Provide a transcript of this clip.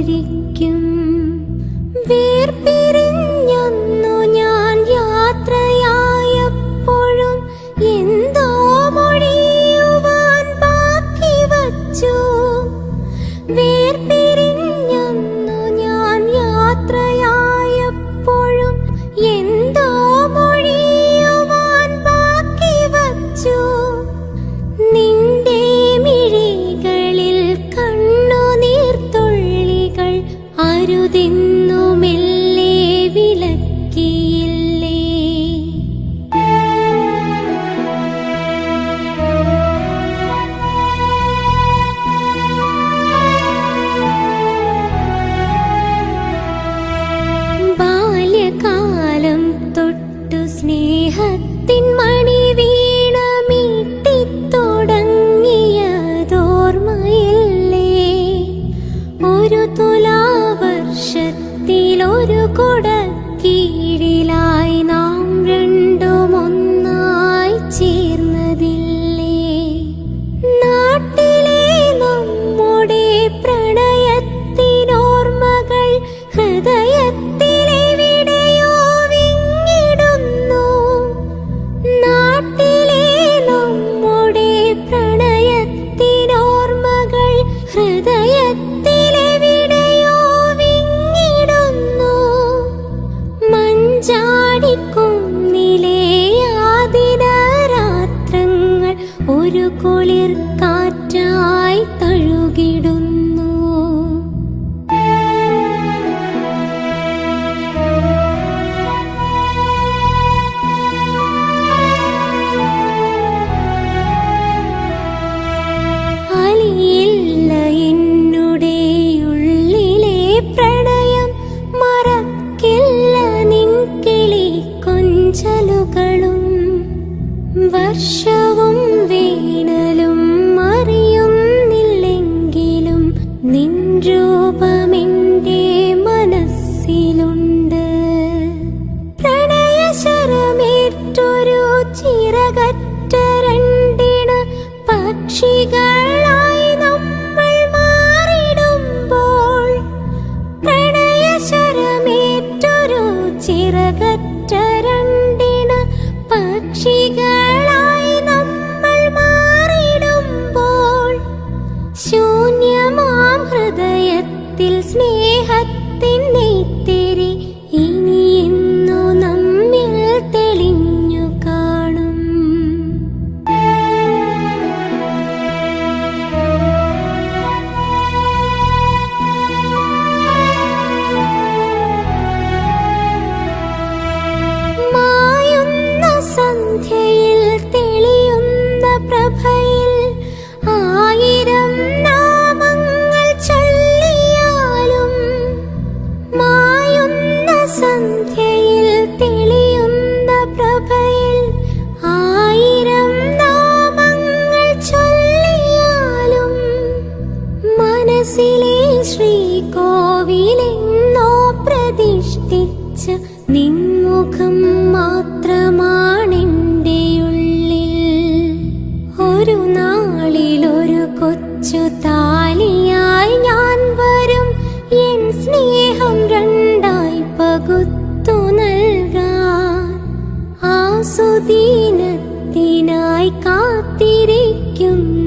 ഒഴിക്കും. വേർപിരിഞ്ഞന്നു ഞാൻ യാത്രയായപ്പോഴും എന്തോ മൊഴിയുവാൻ ബാക്കി വച്ചു. വേർപിരിഞ്ഞന്നു ഞാൻ യാത്രയായപ്പോഴും എന്തോ മൊഴിയുവാൻ ബാക്കി വച്ചു. നിന്റെ മിഴികളിൽ കണ്ണുനീർത്തുള്ളികൾ അരുതെന്നു മെല്ലെ വിലക്കിയില്ലേ. ബാല്യകാലം തൊട്ടു സ്നേഹത്തിൻ മണി വീണ മീട്ടിത്തുടങ്ങിയതോർമ്മയില്ലേ. ഒരു തുലാവർഷത്തിലൊരു കുടക്കീഴിലായി നാം രണ്ടും ഒന്നായി ചേർന്നതില്ലേ. നാട്ടിലെ നമ്മുടെ പ്രണയത്തിനോർമ്മകൾ ഹൃദയത്തിലെവിടെയോ വിങ്ങിടുന്നു. നാട്ടിലെ നമ്മുടെ പ്രണയത്തിനോർമ്മകൾ ഹൃദയത്തിലെവിടെയോ വിങ്ങിടുന്നു. മഞ്ചാടിക്കുന്നിലെ ആദിനരാത്രങ്ങൾ ഒരു കുളിർ കാറ്റായി തഴുകിടുന്നു. അലിയില്ല എന്നുടെ ഉള്ളിലെ പ്രണയം, മറക്കില്ല നിൻ കിളി കൊഞ്ചലുകളും. വർഷവും വേനലും അറിയുന്നില്ലെങ്കിലും നിൻ രൂപമെന്റെ മനസ്സിലുണ്ട്. പ്രണയശരമേറ്റൊരു ചിറകറ്റ രണ്ടിന് പക്ഷികളായി നമ്മൾ മാറിടുമ്പോൾ, പ്രണയശരമേറ്റൊരു ചിറകറ്റ രണ്ടിന് പക്ഷികളായി നമ്മൾ മാറിടുമ്പോൾ, ശൂന്യമാം ഹൃദയത്തിൽ സ്നേഹത്തിൻ നെയ്ത്തിരി ഇനിയെന്നു നമ്മിൽ തെളിഞ്ഞു കാണും. മായുന്ന സന്ധ്യയിൽ തെളിയുന്ന പ്രഭയിൽ ആയിരം നാമങ്ങൾ ചൊല്ലിയാലും, മായുന്ന സന്ധ്യയിൽ തെളിയുന്ന പ്രഭയിൽ ആയിരം നാമങ്ങൾ ചൊല്ലിയാലും, മനസ്സിലെ ശ്രീകോവിലെന്നോ പ്രതിഷ്ഠിച്ച നിൻമുഖം മാത്രമാണെന്റെ ഉള്ളിൽ. ഒരു നാളിലൊരു കൊച്ചു താലിയായി ഞാൻ വരും, എൻ സ്നേഹം രണ്ടായി പകുത്തു നൽകാൻ. ആ സുദീനത്തിനായി കാത്തിരിക്കുന്നു